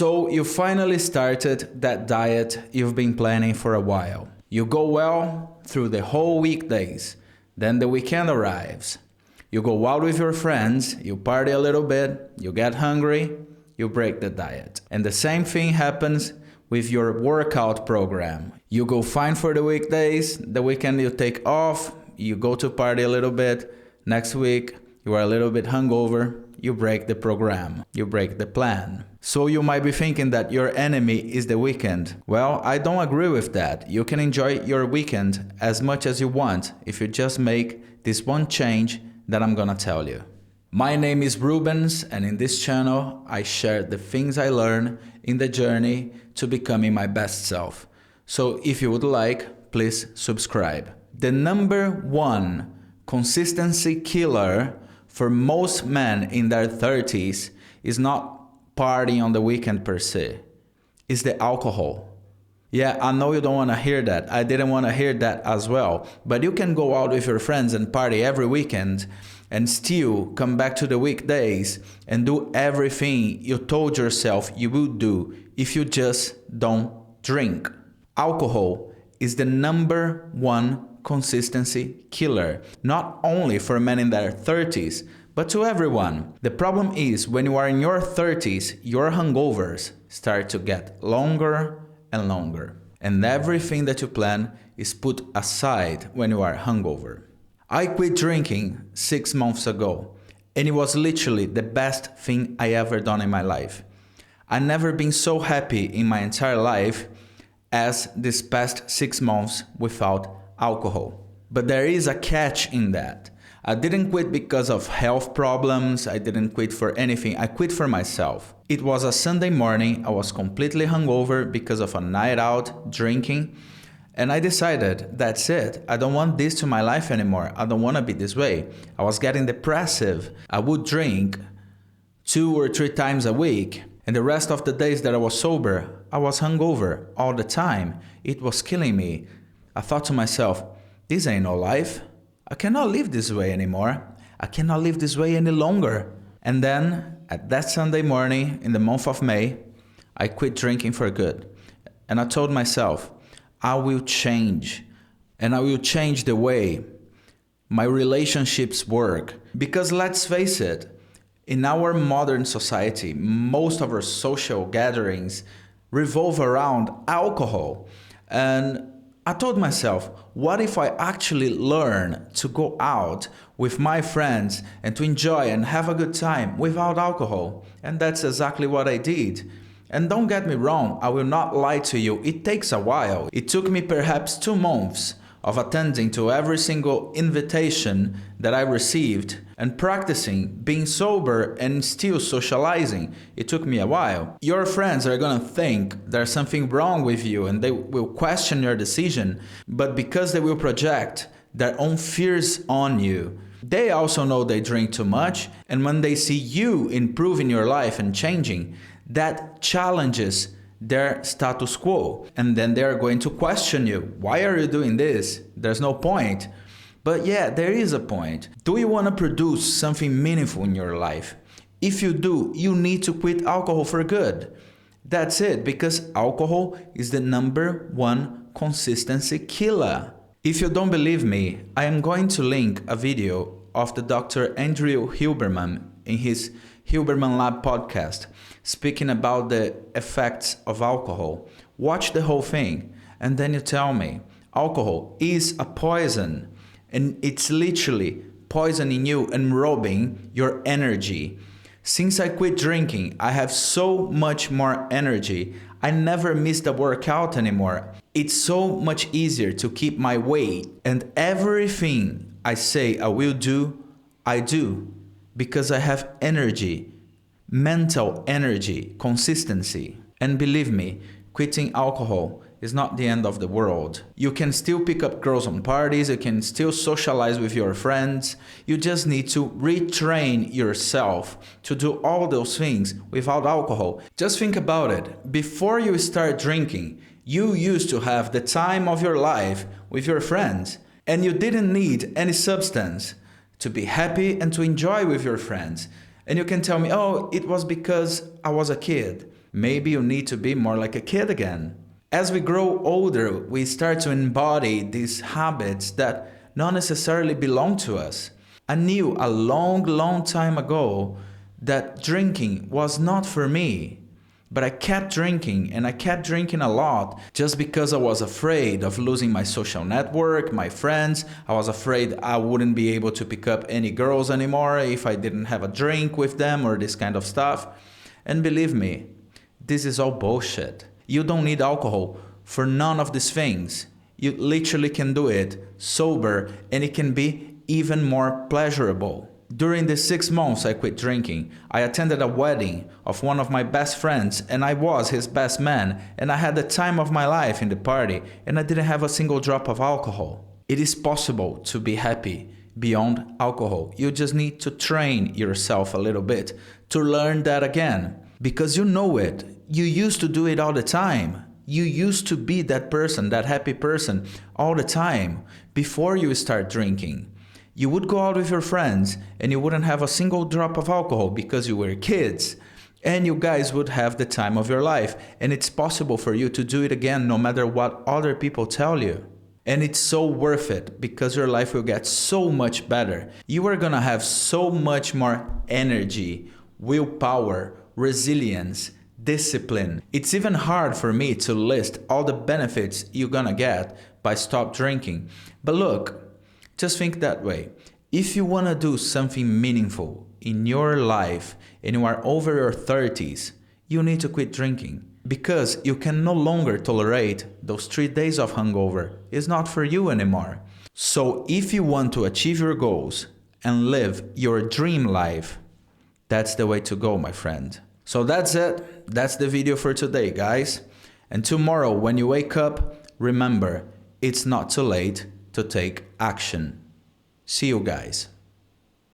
So you finally started that diet you've been planning for a while. You go well through the whole weekdays. Then the weekend arrives. You go out with your friends, you party a little bit, you get hungry, you break the diet. And the same thing happens with your workout program. You go fine for the weekdays, the weekend you take off, you go to party a little bit. Next week, you are a little bit hungover, you break the program, you break the plan. So you might be thinking that your enemy is the weekend. Well, I don't agree with that. You can enjoy your weekend as much as you want if you just make this one change that I'm gonna tell you. My name is Rubens, and in this channel, I share the things I learn in the journey to becoming my best self. So if you would like, please subscribe. The number one consistency killer for most men in their 30s is not partying on the weekend per se. It's the alcohol. Yeah, I know you don't want to hear that. I didn't want to hear that as well. But you can go out with your friends and party every weekend and still come back to the weekdays and do everything you told yourself you would do if you just don't drink. Alcohol is the number one consistency killer, not only for men in their 30s, but to everyone. The problem is when you are in your 30s, your hangovers start to get longer and longer. And everything that you plan is put aside when you are hungover. I quit drinking 6 months ago, and it was literally the best thing I ever done in my life. I've never been so happy in my entire life as this past 6 months without alcohol. But there is a catch in that. I didn't quit because of health problems. I didn't quit for anything. I quit for myself. It was a Sunday morning. I was completely hungover because of a night out drinking. And I decided, that's it. I don't want this to my life anymore. I don't want to be this way. I was getting depressive. I would drink 2 or 3 times a week. And the rest of the days that I was sober, I was hungover all the time. It was killing me. I thought to myself, this ain't no life. I cannot live this way anymore. I cannot live this way any longer. And then, at that Sunday morning, in the month of May, I quit drinking for good. And I told myself, I will change. And I will change the way my relationships work. Because let's face it, in our modern society, most of our social gatherings revolve around alcohol. And I told myself, what if I actually learn to go out with my friends and to enjoy and have a good time without alcohol? And that's exactly what I did. And don't get me wrong, I will not lie to you, it takes a while. It took me perhaps 2 months of attending to every single invitation that I received and practicing being sober and still socializing. It took me a while. Your friends are gonna think there's something wrong with you and they will question your decision, but because they will project their own fears on you, they also know they drink too much, and when they see you improving your life and changing, that challenges their status quo, and then they are going to question you. Why are you doing this? There's no point. But yeah, there is a point. Do you want to produce something meaningful in your life? If you do, you need to quit alcohol for good. That's it, because alcohol is the number one consistency killer. If you don't believe me, I am going to link a video of the Dr. Andrew Huberman in his Huberman Lab podcast, speaking about the effects of alcohol. Watch the whole thing and then you tell me, alcohol is a poison and it's literally poisoning you and robbing your energy. Since I quit drinking, I have so much more energy. I never miss a workout anymore. It's so much easier to keep my weight, and everything I say I will do, I do. Because I have energy, mental energy, consistency. And believe me, quitting alcohol is not the end of the world. You can still pick up girls on parties, you can still socialize with your friends. You just need to retrain yourself to do all those things without alcohol. Just think about it. Before you start drinking, you used to have the time of your life with your friends, and you didn't need any substance to be happy and to enjoy with your friends. And you can tell me, oh, it was because I was a kid. Maybe you need to be more like a kid again. As we grow older, we start to embody these habits that not necessarily belong to us. I knew a long time ago that drinking was not for me. But I kept drinking, and I kept drinking a lot just because I was afraid of losing my social network, my friends. I was afraid I wouldn't be able to pick up any girls anymore if I didn't have a drink with them or this kind of stuff. And believe me, this is all bullshit. You don't need alcohol for none of these things. You literally can do it sober, and it can be even more pleasurable. During the 6 months I quit drinking, I attended a wedding of one of my best friends, and I was his best man, and I had the time of my life in the party, and I didn't have a single drop of alcohol. It is possible to be happy beyond alcohol. You just need to train yourself a little bit to learn that again, because you know it. You used to do it all the time. You used to be that person, that happy person all the time before you start drinking. You would go out with your friends and you wouldn't have a single drop of alcohol because you were kids, and you guys would have the time of your life, and it's possible for you to do it again no matter what other people tell you. And it's so worth it because your life will get so much better. You are gonna have so much more energy, willpower, resilience, discipline. It's even hard for me to list all the benefits you're gonna get by stop drinking. But look, just think that way. If you want to do something meaningful in your life and you are over your 30s, you need to quit drinking because you can no longer tolerate those 3 days of hangover. It's not for you anymore. So if you want to achieve your goals and live your dream life, that's the way to go, my friend. So that's it. That's the video for today, guys. And tomorrow when you wake up, remember, it's not too late to take action. See you guys.